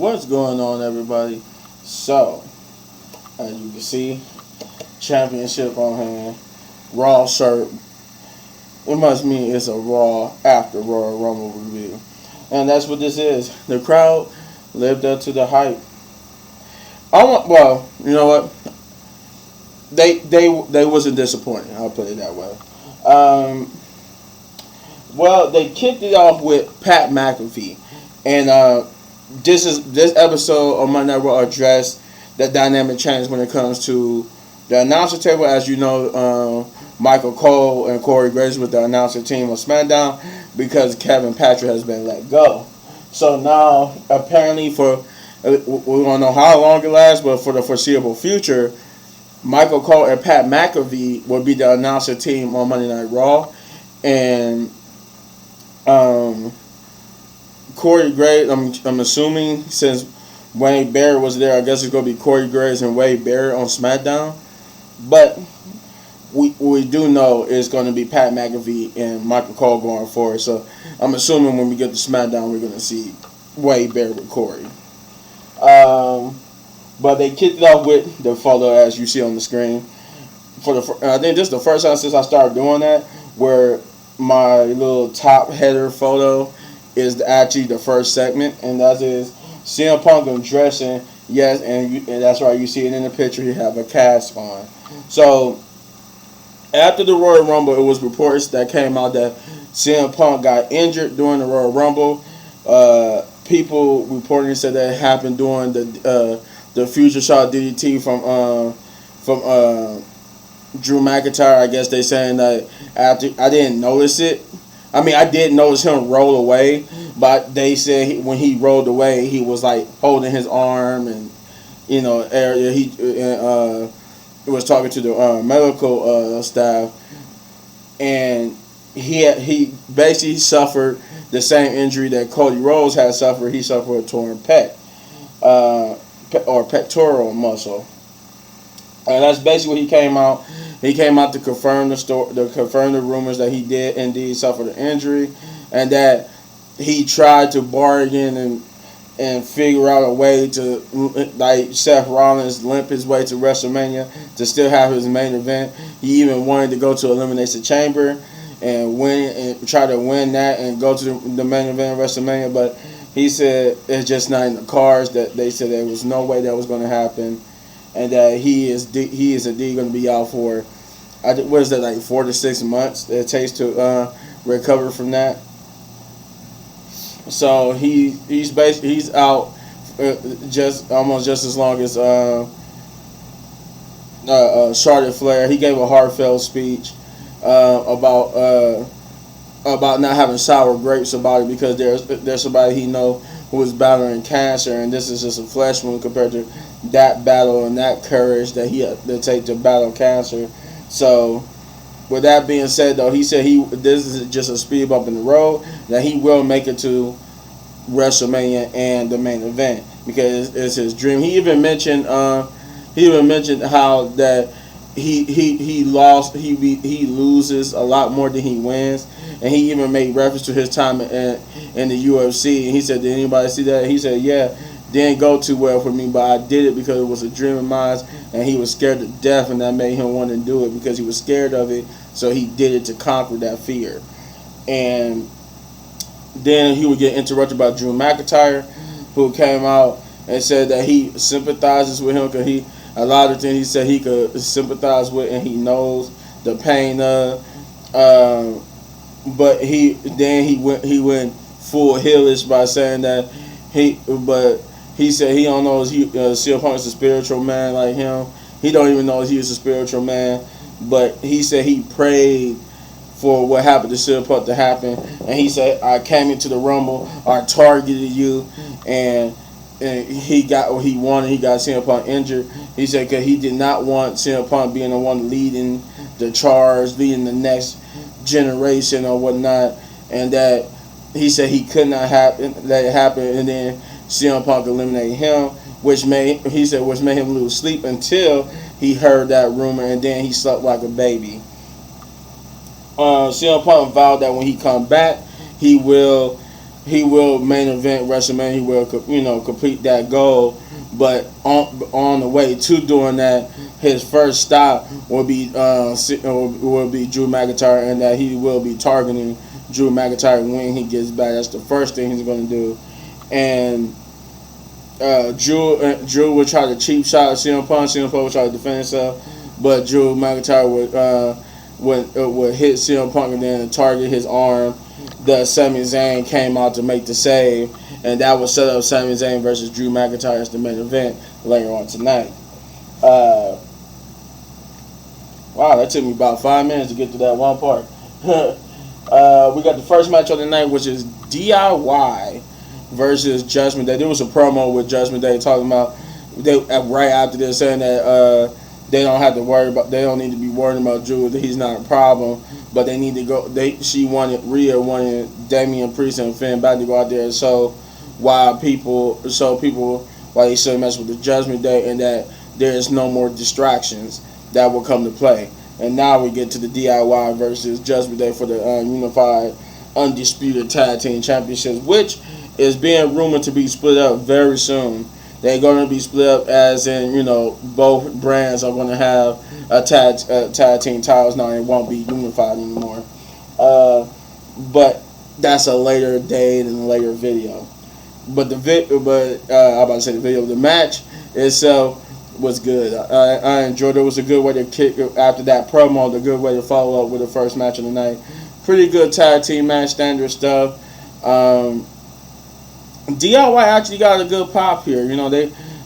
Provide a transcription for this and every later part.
What's going on, everybody? So, as you can see, championship on hand, Raw shirt. It must mean it's a Raw after Royal Rumble review, and that's what this is. The crowd lived up to the hype. Well, you know what? They wasn't disappointed. I'll put it that way. Well, they kicked it off with Pat McAfee, and this episode of Monday Night Raw addressed the dynamic change when it comes to the announcer table. As you know, Michael Cole and Corey Graves with the announcer team on SmackDown because Kevin Patrick has been let go. So now, apparently, we don't know how long it lasts, but for the foreseeable future, Michael Cole and Pat McAfee will be the announcer team on Monday Night Raw, and Corey Graves, I'm assuming since Wade Barrett was there, I guess it's going to be Corey Graves and Wade Barrett on SmackDown. But we do know it's going to be Pat McAfee and Michael Cole going forward. So I'm assuming when we get to SmackDown, we're going to see Wade Barrett with Corey. But they kicked it off with the photo as you see on the screen. I think this is the first time since I started doing that where my little top header photo is actually the first segment, and that is CM Punk dressing. Yes, and that's right. You see it in the picture. He have a cast on. So after the Royal Rumble, it was reports that came out that CM Punk got injured during the Royal Rumble. People reporting said that it happened during the Future Shot DDT from Drew McIntyre. I guess they saying that after I didn't notice it. I mean, I did notice him roll away, but they said when he rolled away, he was like holding his arm, and he was talking to the medical staff, and he basically suffered the same injury that Cody Rhodes had suffered. He suffered a torn pec or pectoral muscle. And that's basically what he came out. He came out to confirm the rumors that he did indeed suffer the injury, and that he tried to bargain and figure out a way to, like Seth Rollins, limp his way to WrestleMania to still have his main event. He even wanted to go to Elimination Chamber and win and try to win that and go to the main event of WrestleMania, but he said it's just not in the cards. That they said there was no way that was going to happen. And that he is indeed going to be out for, what is that, like 4 to 6 months that it takes to recover from that. So he's out almost just as long as Charlotte Flair. He gave a heartfelt speech about not having sour grapes about it because there's somebody he know who is battling cancer, and this is just a flesh wound compared to that battle and that courage that he had to take to battle cancer. So, with that being said, though, he said this is just a speed bump in the road, that he will make it to WrestleMania and the main event because it's his dream. He even mentioned how that he loses a lot more than he wins. And he even made reference to his time in the UFC. And he said, did anybody see that? He said, yeah, didn't go too well for me, but I did it because it was a dream of mine. And he was scared to death, and that made him want to do it because he was scared of it. So he did it to conquer that fear. And then he would get interrupted by Drew McIntyre, who came out and said that he sympathizes with him because a lot of things he said he could sympathize with and he knows the pain of. But he went full heelish by saying that he said he don't know if CM Punk is a spiritual man like him. He don't even know if he is a spiritual man. But he said he prayed for what happened to CM Punk to happen, and he said, I came into the Rumble, I targeted you, and he got what he wanted. He got CM Punk injured. He said because he did not want CM Punk being the one leading the charge, leading the next generation or whatnot, and that he said he could not let it happen, and then CM Punk eliminated him, which made him lose sleep until he heard that rumor, and then he slept like a baby. CM Punk vowed that when he come back, he will he will main event WrestleMania. He will, complete that goal. But on the way to doing that, his first stop will be Drew McIntyre, and that he will be targeting Drew McIntyre when he gets back. That's the first thing he's going to do. And Drew would try to cheap shot at CM Punk. CM Punk would try to defend himself, but Drew McIntyre would hit CM Punk and then target his arm. The Sami Zayn came out to make the save, and that would set up Sami Zayn versus Drew McIntyre as the main event later on tonight. Wow, that took me about 5 minutes to get to that one part. We got the first match of the night, which is DIY versus Judgment Day. There was a promo with Judgment Day talking about right after this, saying that they don't have to worry about, they don't need to be worried about Drew, that he's not a problem, but they need to go. Rhea wanted Damian Priest and Finn Balor to go out there and show people why they shouldn't mess with the Judgment Day, and that there is no more distractions that will come to play. And now we get to the DIY versus Judgment Day for the unified undisputed tag team championships, which is being rumored to be split up very soon. They're going to be split up, as in, both brands are going to have a tag team titles now. It won't be unified anymore. But that's a later date and a later video. But the match itself was good. I enjoyed it. It was a good way to kick after that promo. A good way to follow up with the first match of the night. Pretty good tag team match, standard stuff. DIY actually got a good pop here.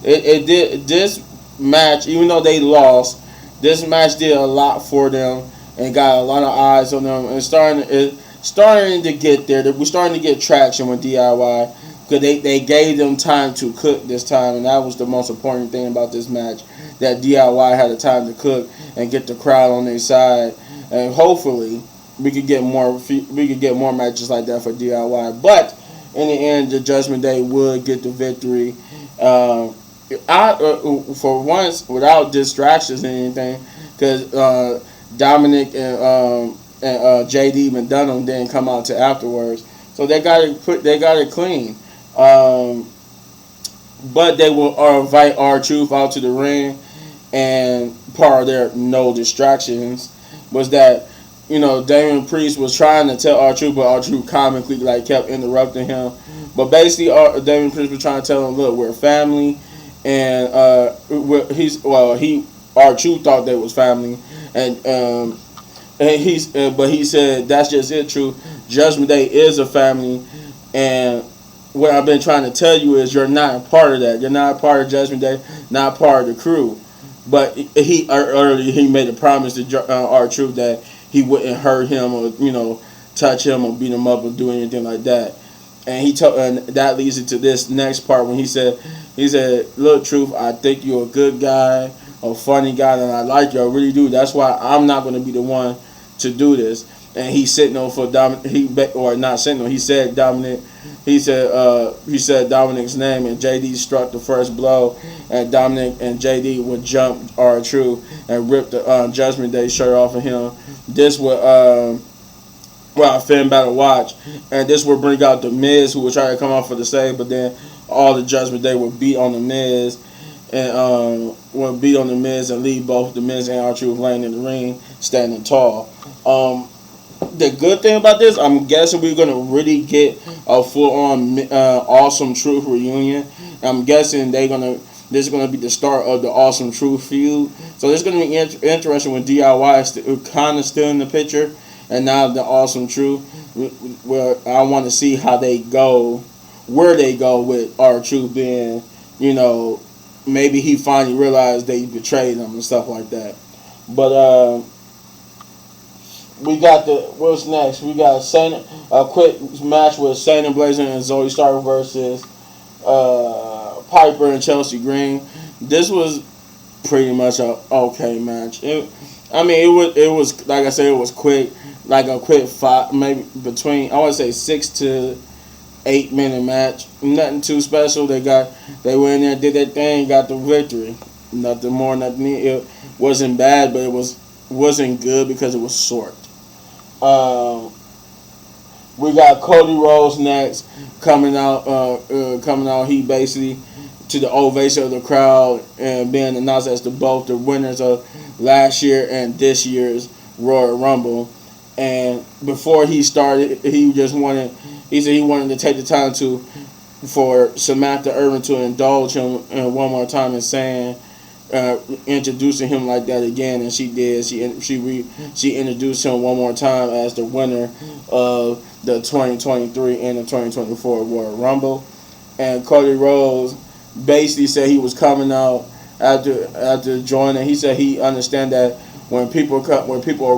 It did this match, even though they lost. This match did a lot for them and got a lot of eyes on them. And starting to get there. We're starting to get traction with DIY because they gave them time to cook this time, and that was the most important thing about this match. That DIY had the time to cook and get the crowd on their side, and hopefully we could get more matches like that for DIY. But in the end, the Judgment Day would get the victory. For once, without distractions or anything, because Dominic and JD McDonough didn't come out till afterwards, so they got it clean. But they will invite R-Truth out to the ring, and part of their no distractions was that Damian Priest was trying to tell R-Truth, but R-Truth comically kept interrupting him. But basically, Damian Priest was trying to tell him, look, we're family, and R-Truth thought they was family, but he said that's just it, Truth. Judgment Day is a family, and what I've been trying to tell you is you're not a part of that. You're not a part of Judgment Day, not part of the crew. But earlier he made a promise to R-Truth that he wouldn't hurt him or touch him or beat him up or do anything like that. And and that leads into this next part when he said, look, Truth, I think you're a good guy, a funny guy, and I like you. I really do. That's why I'm not going to be the one to do this. And he's sitting on for Dominic. He said Dominic. He said Dominic's name, and JD struck the first blow, and Dominic and JD would jump R-Truth and rip the Judgment Day shirt off of him. This would Finn Balor watch, and this would bring out the Miz, who would try to come out for the save, but then all the Judgment Day would beat on the Miz, and leave both the Miz and R-Truth laying in the ring, standing tall. The good thing about this, I'm guessing we're going to really get a full-on Awesome Truth reunion. I'm guessing this is going to be the start of the Awesome Truth feud. So it's going to be interesting when DIY is kind of still in the picture, and now the Awesome Truth. Well, I want to see how they go, where they go with R-Truth being, maybe he finally realized they betrayed him and stuff like that. But we got what's next? We got a quick match with Shayna Baszler and Zoe Stark versus Piper and Chelsea Green. This was pretty much a okay match. It was like I said, it was quick, like a quick 5, maybe between, I would say 6 to 8 minute match. Nothing too special. They went in there, did their thing, got the victory. Nothing more, nothing. It wasn't bad, but it wasn't good because it was short. We got Cody Rhodes next coming out. Coming out. He basically to the ovation of the crowd and being announced as both the winners of last year and this year's Royal Rumble. And before he started, he just wanted. He said he wanted to take the time for Samantha Irvin to indulge him one more time in saying, introducing him like that again, and she did. She introduced him one more time as the winner of the 2023 and the 2024 Royal Rumble. And Cody Rhodes basically said he was coming out after joining. He said he understand that when people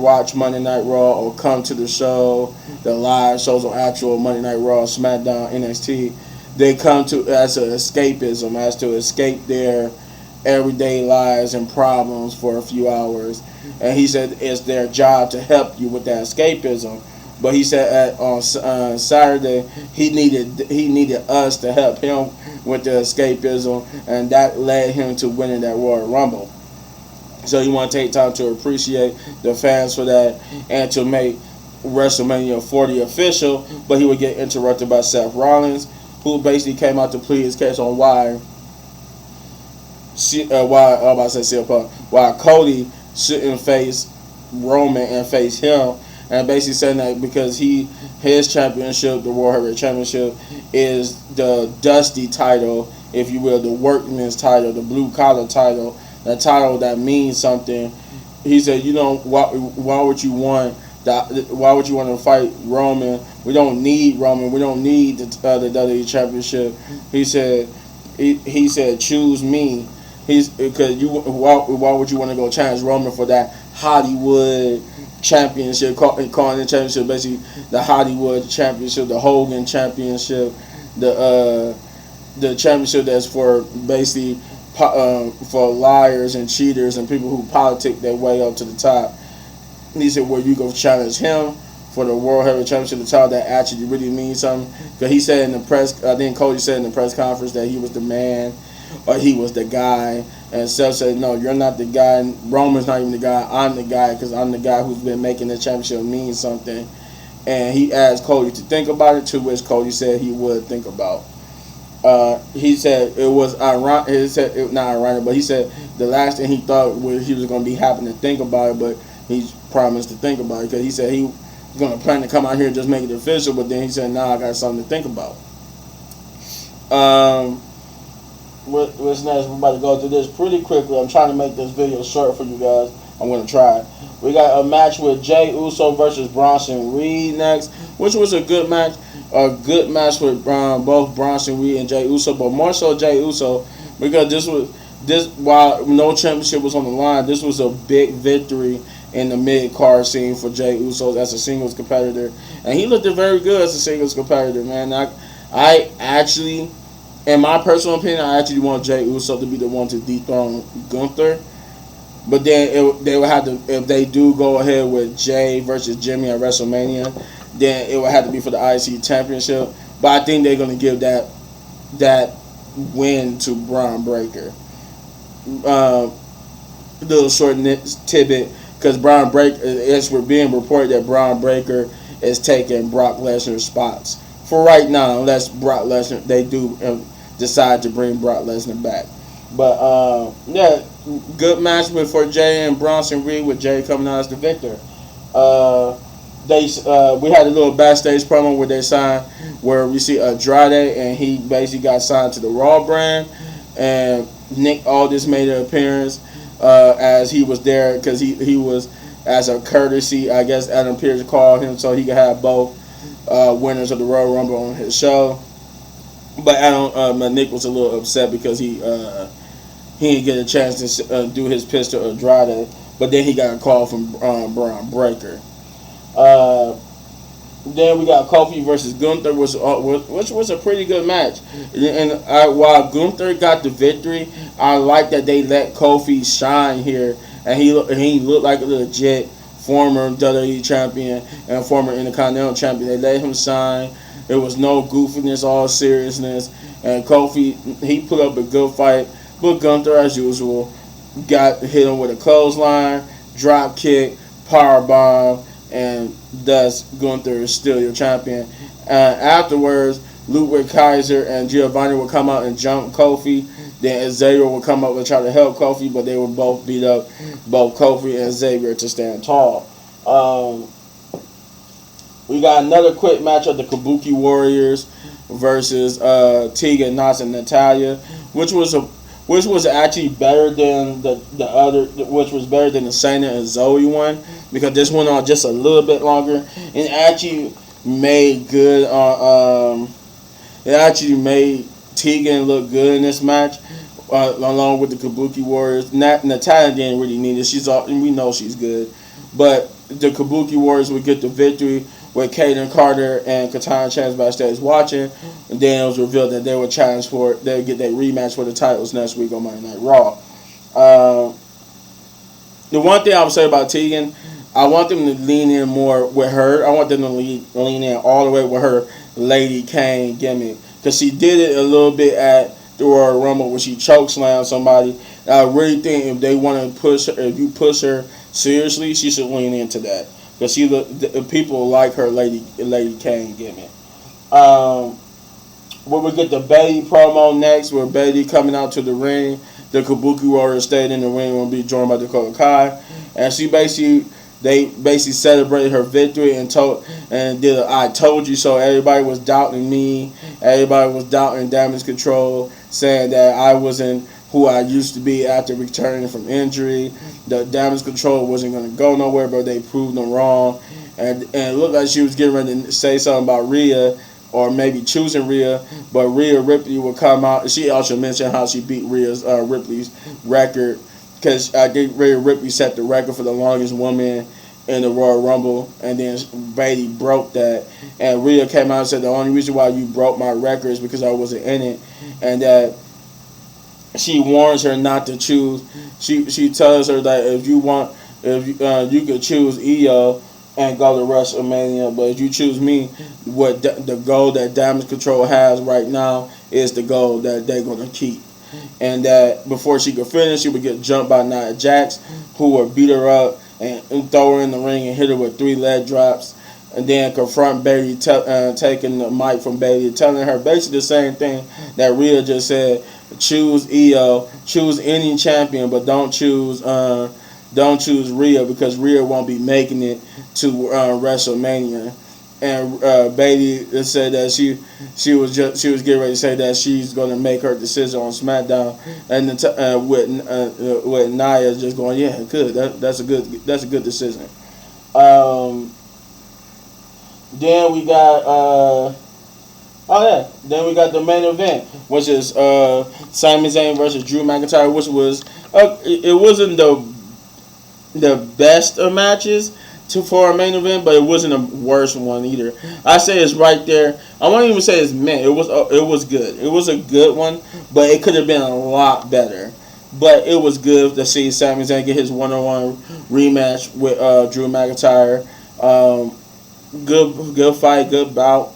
watch Monday Night Raw or come to the show, the live shows on actual Monday Night Raw, SmackDown, NXT, they come to as an escapism, as to escape their everyday lives and problems for a few hours. And he said it's their job to help you with that escapism. But he said on Saturday he needed us to help him with the escapism, and that led him to winning that Royal Rumble. So you want to take time to appreciate the fans for that and to make WrestleMania 40 official. But he would get interrupted by Seth Rollins, who basically came out to plead his case on why Cody shouldn't face Roman and face him, and basically saying that because his championship, the World Heavyweight Championship, is the dusty title, if you will, the workman's title, the blue collar title, the title that means something. He said, why would you want to fight Roman? We don't need Roman. We don't need the WWE Championship. He said, choose me. Why would you want to go challenge Roman for that Hollywood Championship, calling the championship basically the Hollywood Championship, the Hogan Championship, the championship that's for basically for liars and cheaters and people who politic their way up to the top. He said, where you go challenge him for the World Heavyweight Championship, the title that actually really means something. Because he said in the press, I think Cody said in the press conference that he was the man, or he was the guy. And Seth said, no, you're not the guy. Roman's not even the guy. I'm the guy, because I'm the guy who's been making the championship mean something. And he asked Cody to think about it, to which Cody said he would think about. He said it was ironic. He said not ironic, but he said the last thing he thought was he was going to be happy to think about it, but he promised to think about it, because he said he was going to plan to come out here and just make it official, but then he said, nah, I got something to think about. What's next? We're about to go through this pretty quickly. I'm trying to make this video short for you guys. I'm going to try. We got a match with Jey Uso versus Bronson Reed next, which was a good match. A good match with both Bronson Reed and Jey Uso, but more so Jey Uso, because while no championship was on the line, this was a big victory in the mid-card scene for Jey Uso as a singles competitor, and he looked very good as a singles competitor, man. I actually, in my personal opinion, I actually want Jey Uso to be the one to dethrone Gunther. But then they would have to, if they do go ahead with Jey versus Jimmy at WrestleMania, then it would have to be for the IC Championship. But I think they're going to give that win to Braun Breaker. Little short tidbit, because Braun Breaker, it's being reported that Braun Breaker is taking Brock Lesnar's spots for right now, unless Brock Lesnar, they do decide to bring Brock Lesnar back. But yeah, good match for Jey and Bronson Reed, with Jey coming out as the victor. We had a little backstage promo where we see Andrade, and he basically got signed to the Raw brand, and Nick Aldis made an appearance as he was there, because he was, as a courtesy, I guess Adam Pearce called him so he could have both winners of the Royal Rumble on his show. But Nick was a little upset because he didn't get a chance to do his pitch to Andrade, but then he got a call from Braun Breaker. Then we got Kofi versus Gunther, which was a pretty good match. And while Gunther got the victory, I like that they let Kofi shine here, and he looked like a legit former WWE champion and former Intercontinental champion. They let him shine. There was no goofiness, all seriousness, and Kofi, he put up a good fight, but Gunther, as usual, hit him with a clothesline, drop kick, power bomb, and thus Gunther is still your champion. Afterwards, Ludwig Kaiser and Giovanni will come out and jump Kofi. Then Xavier will come up and try to help Kofi, but they will both beat up both Kofi and Xavier to stand tall. We got another quick match of the Kabuki Warriors versus Tegan Knox and Natalya, which was actually better than the other, which was better than the Shayna and Zoe one, because this went on just a little bit longer and actually made good. It actually made Tegan look good in this match, along with the Kabuki Warriors. Natalya didn't really need it. We know she's good, but the Kabuki Warriors would get the victory with Kaden Carter and Katana Chance backstage watching, and then it was revealed that they would challenge for they would get their rematch for the titles next week on Monday Night Raw. The one thing I would say about Tegan, I want them to lean in more with her. I want them to lean in all the way with her Lady Kane gimmick, because she did it a little bit at the Royal Rumble when she chokeslammed somebody. I really think if they want to push her, if you push her seriously, she should lean into that, because people like her Lady Kane gimmick. We get the Bayley promo next, where Bayley coming out to the ring. The Kabuki Warriors stayed in the ring, will be joined by Dakota Kai, and they basically celebrated her victory and did a "I told you so." Everybody was doubting me. Everybody was doubting Damage Control, saying that I wasn't who I used to be after returning from injury. The Damage Control wasn't going to go nowhere, but they proved them wrong. And it looked like she was getting ready to say something about Rhea, or maybe choosing Rhea, but Rhea Ripley would come out. She also mentioned how she beat Ripley's record, because I think Rhea Ripley set the record for the longest woman in the Royal Rumble, and then Bayley broke that. And Rhea came out and said the only reason why you broke my record is because I wasn't in it, and that she warns her not to choose. She tells her that if you could choose Io and go to WrestleMania, but if you choose me, the goal that Damage Control has right now is the goal that they're gonna keep. And that before she could finish, she would get jumped by Nia Jax, who would beat her up and throw her in the ring and hit her with 3 leg drops, and then confront Bayley, taking the mic from Bayley, telling her basically the same thing that Rhea just said: choose Io, choose any champion, but don't choose Rhea, because Rhea won't be making it to WrestleMania. And Bayley said that she was getting ready to say that she's going to make her decision on SmackDown, and with Nia just going, yeah, good, that's a good decision. Then we got then we got the main event, which is Sami Zayn versus Drew McIntyre, which was it wasn't the best of matches for a main event, but it wasn't a worst one either. I say it's right there. I won't even say it's meh. It was good. It was a good one, but it could have been a lot better. But it was good to see Sami Zayn get his one-on-one rematch with Drew McIntyre. Good fight, good bout.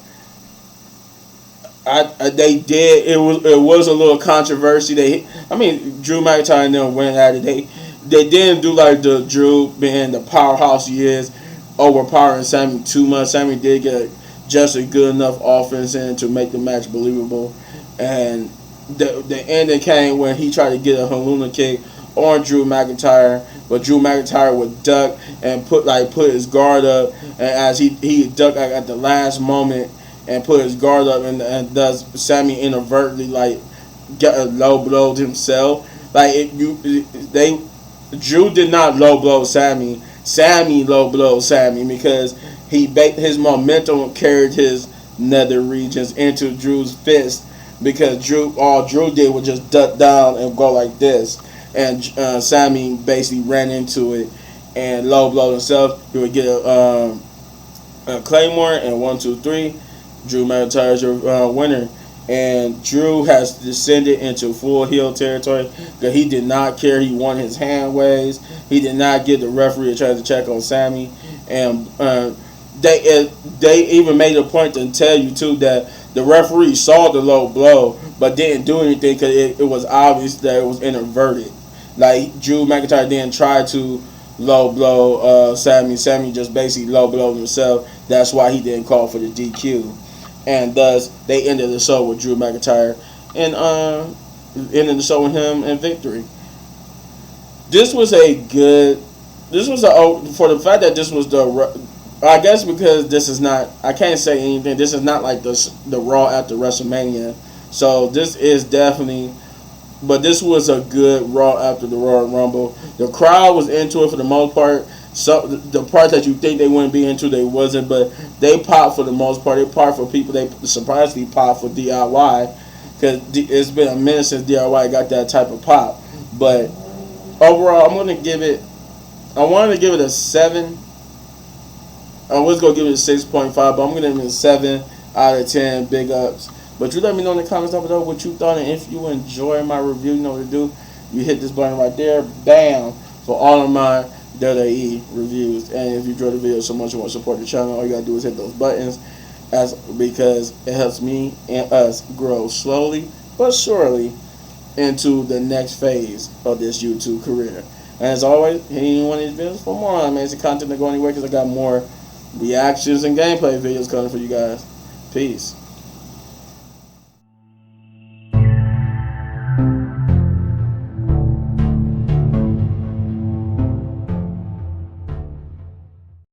They did. It was a little controversy. Drew McIntyre and them went at it. They didn't do like the Drew being the powerhouse he is, overpowering Sammy too much. Sammy did get just a good enough offense in to make the match believable. And the ending came when he tried to get a Haluna kick on Drew McIntyre, but Drew McIntyre would duck and put his guard up, and as he ducked at the last moment and put his guard up, and thus Sammy inadvertently low blowed himself. Drew did not low blow Sammy. Sammy low blowed Sammy, because his momentum carried his nether regions into Drew's fist, because all Drew did was just duck down and go like this, and Sammy basically ran into it and low blowed himself. He would get a Claymore, and 1, 2, 3. Drew McIntyre's your winner. And Drew has descended into full heel territory, because he did not care. He won his hand waves. He did not get the referee to try to check on Sammy. And they even made a point to tell you too that the referee saw the low blow but didn't do anything, because it was obvious that it was inverted. Like, Drew McIntyre didn't try to low blow Sammy. Sammy just basically low blowed himself. That's why he didn't call for the DQ. And thus, they ended the show with Drew McIntyre and ended the show with him in victory. This was a good. This was for the fact that this was the. I guess because this is not. I can't say anything. This is not like the Raw after WrestleMania. So this is definitely. But this was a good Raw after the Royal Rumble. The crowd was into it for the most part. So the part that you think they wouldn't be into, they wasn't. But they popped for the most part. They popped for people. They surprisingly popped for DIY because it's been a minute since DIY got that type of pop. But overall, I'm gonna give it. I wanted to give it a 7. I was gonna give it a 6.5, but I'm gonna give it a 7 out of 10. Big ups. But you let me know in the comments down below what you thought, and if you enjoy my review, you know what to do. You hit this button right there, bam, for all of my WWE reviews. And if you enjoyed the video so much you want to support the channel, all you gotta do is hit those buttons, because it helps me and us grow slowly but surely into the next phase of this YouTube career. And as always, hit any one of these videos for more amazing content to go anywhere, because I got more reactions and gameplay videos coming for you guys. Peace.